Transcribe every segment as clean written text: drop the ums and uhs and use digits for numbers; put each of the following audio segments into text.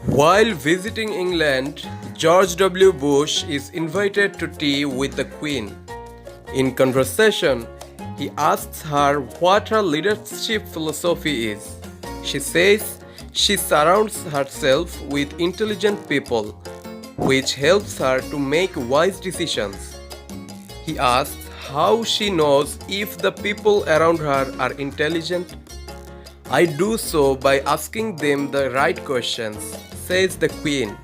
While visiting England, George W. Bush is invited to tea with the Queen. In conversation, he asks her what her leadership philosophy is. She says she surrounds herself with intelligent people, which helps her to make wise decisions. He asks how she knows if the people around her are intelligent. I do so by asking them the right questions, says the Queen.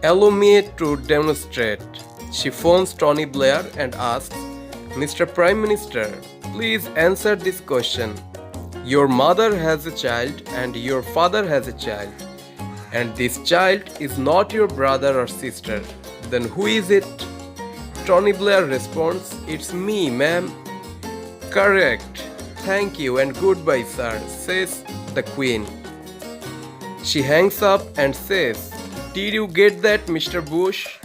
Allow me to demonstrate. She phones Tony Blair and asks, Mr. Prime Minister, please answer this question. Your mother has a child and your father has a child, and this child is not your brother or sister. Then who is it? Tony Blair responds, It's me, ma'am. Correct. Thank you and goodbye, sir, says the Queen. She hangs up and says, Did you get that, Mr. Bush?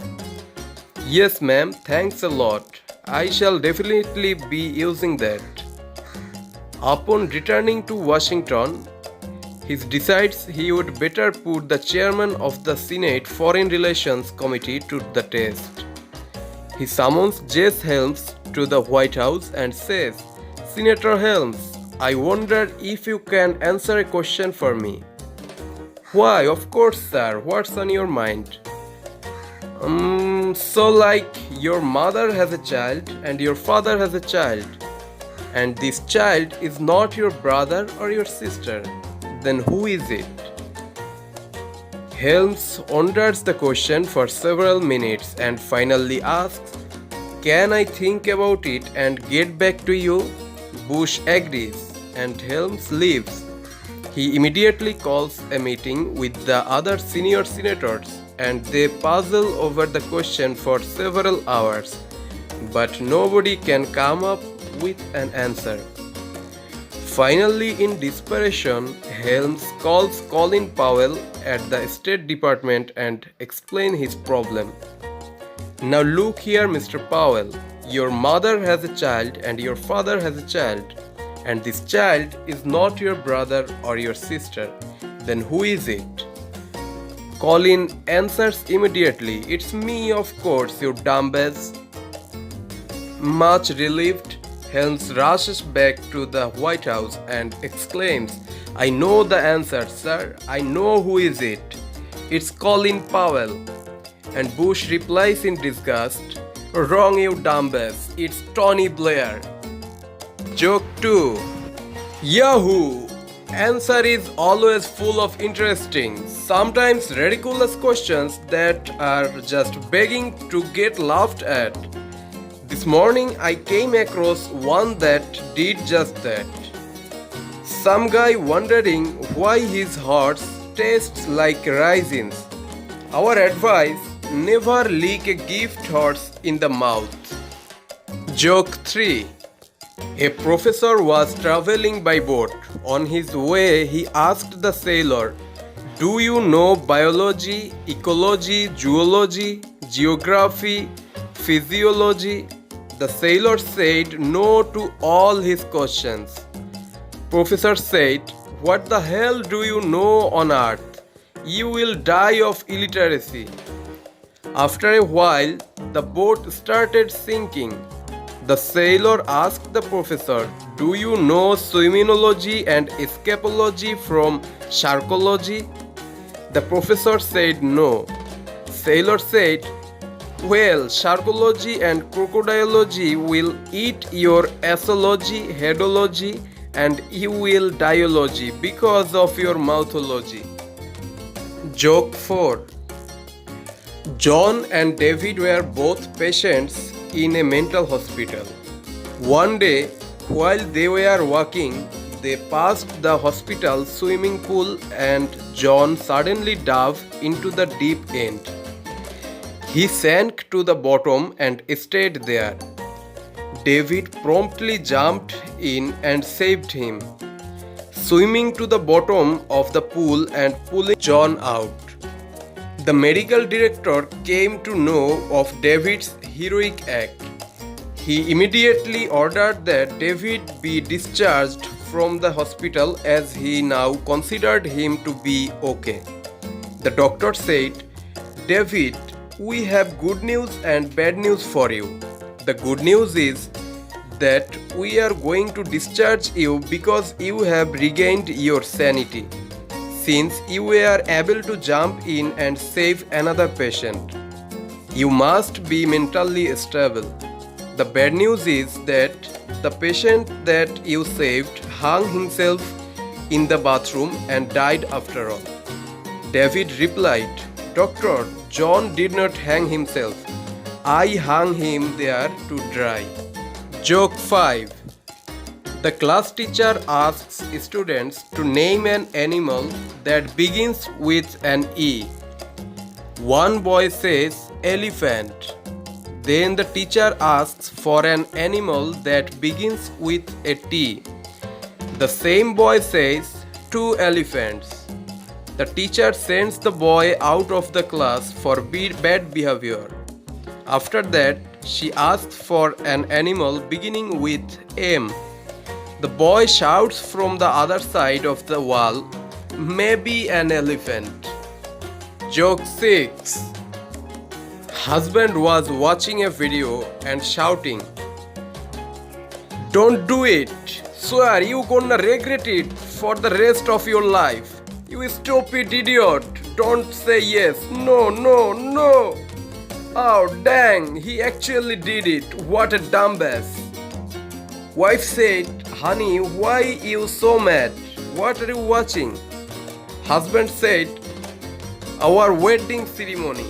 Yes, ma'am, thanks a lot. I shall definitely be using that. Upon returning to Washington, he decides he would better put the chairman of the Senate Foreign Relations Committee to the test. He summons Jesse Helms to the White House and says, Senator Helms, I wonder if you can answer a question for me. Why, of course, sir. What's on your mind? Your mother has a child and your father has a child, and this child is not your brother or your sister. Then who is it? Helms ponders the question for several minutes and finally asks, Can I think about it and get back to you? Bush agrees and Helms leaves. He immediately calls a meeting with the other senior senators and they puzzle over the question for several hours, but nobody can come up with an answer. Finally, in desperation, Helms calls Colin Powell at the State Department and explains his problem. Now look here, Mr. Powell. Your mother has a child and your father has a child, and this child is not your brother or your sister. Then who is it? Colin answers immediately, It's me, of course, you dumbass. Much relieved, Helms rushes back to the White House and exclaims, I know the answer, sir. I know who is it. It's Colin Powell. And Bush replies in disgust, Wrong, you dumbass. It's Tony Blair. Joke 2. Yahoo! Answer is always full of interesting, sometimes ridiculous questions that are just begging to get laughed at. This morning I came across one that did just that. Some guy wondering why his horse tastes like raisins. Our advice, never lick a gift horse in the mouth. Joke 3. A professor was traveling by boat. On his way, he asked the sailor, Do you know biology, ecology, zoology, geography, physiology? The sailor said no to all his questions. Professor said, What the hell do you know on earth? You will die of illiteracy. After a while, the boat started sinking. The sailor asked the professor, Do you know swimmingology and escapology from sharkology? The professor said no. Sailor said, Well, sharkology and crocodileology will eat your assology, headology, and you will diology because of your mouthology. Joke 4. John and David were both patients in a mental hospital. One day, while they were walking, they passed the hospital swimming pool and John suddenly dove into the deep end. He sank to the bottom and stayed there. David promptly jumped in and saved him, swimming to the bottom of the pool and pulling John out. The medical director came to know of David's heroic act. He immediately ordered that David be discharged from the hospital as he now considered him to be okay. The doctor said, David, we have good news and bad news for you. The good news is that we are going to discharge you because you have regained your sanity, since you were able to jump in and save another patient. You must be mentally stable. The bad news is that the patient that you saved hung himself in the bathroom and died after all. David replied, Doctor, John did not hang himself. I hung him there to dry. Joke 5. The class teacher asks students to name an animal that begins with an E. One boy says elephant. Then the teacher asks for an animal that begins with a T. The same boy says 2 elephants. The teacher sends the boy out of the class for bad behavior. After that, she asks for an animal beginning with M. The boy shouts from the other side of the wall, maybe an elephant. Joke 6. Husband was watching a video and shouting, Don't do it! Swear you gonna regret it for the rest of your life. You stupid idiot! Don't say yes. No, no, no! Oh dang, he actually did it. What a dumbass. Wife said, Honey, why you so mad? What are you watching? Husband said, Our wedding ceremony.